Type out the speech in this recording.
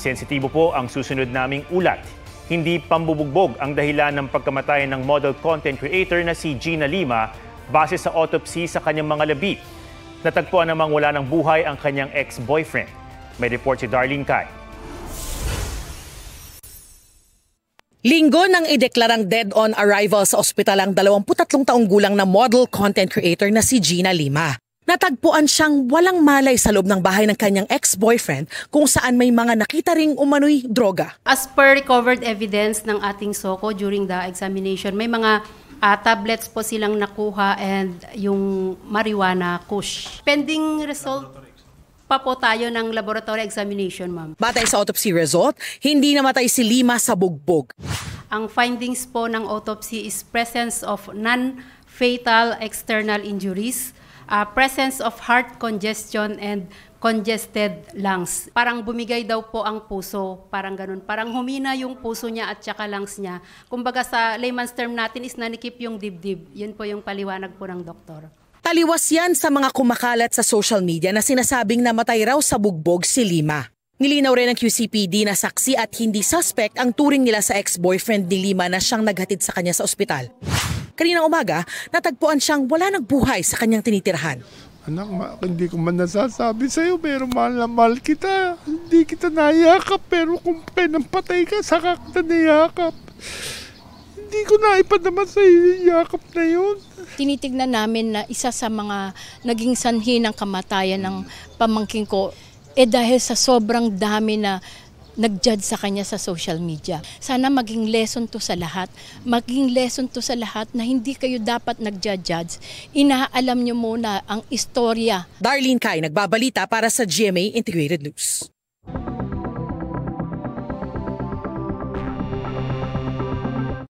Sensitibo po ang susunod naming ulat. Hindi pambubugbog ang dahilan ng pagkamatay ng model content creator na si Gina Lima base sa autopsy sa kanyang mga labi. Natagpuan namang wala ng buhay ang kanyang ex-boyfriend. May report si Darlene Kai. Linggo nang ideklarang dead on arrival sa ospital ang 23 taong gulang na model content creator na si Gina Lima. Natagpuan siyang walang malay sa loob ng bahay ng kanyang ex-boyfriend kung saan may mga nakita ring umano'y droga. As per recovered evidence ng ating SOCO during the examination, may mga tablets po silang nakuha and yung marijuana kush. Pending result pa po tayo ng laboratory examination, ma'am. Batay sa autopsy result, hindi namatay si Lima sa bugbog. Ang findings po ng autopsy is presence of non-fatal external injuries, presence of heart congestion and congested lungs. Parang bumigay daw po ang puso, parang ganun. Parang humina yung puso niya at saka lungs niya. Kumbaga sa layman's term natin is nanikip yung dibdib. Yun po yung paliwanag po ng doktor. Taliwas yan sa mga kumakalat sa social media na sinasabing namatay raw sa bugbog si Lima. Nilinaw rin ng QCPD na saksi at hindi suspect ang turing nila sa ex-boyfriend ni Lima na siyang naghatid sa kanya sa ospital. Kaninang umaga, natagpuan siyang wala nagbuhay sa kanyang tinitirahan. Anak, hindi ko man nasasabi sa'yo, pero mahal na mahal kita. Hindi kita nayakap, pero kung patay ka, saka kita nayakap. Hindi ko naipadama sa'yo yung yakap na yun. Tinitignan namin na isa sa mga naging sanhi ng kamatayan ng pamangkin ko, dahil sa sobrang dami na nag-judge sa kanya sa social media. Sana maging lesson to sa lahat. Maging lesson to sa lahat na hindi kayo dapat nag-judge. Inaalam nyo muna ang istorya. Darlene Kai, nagbabalita para sa GMA Integrated News.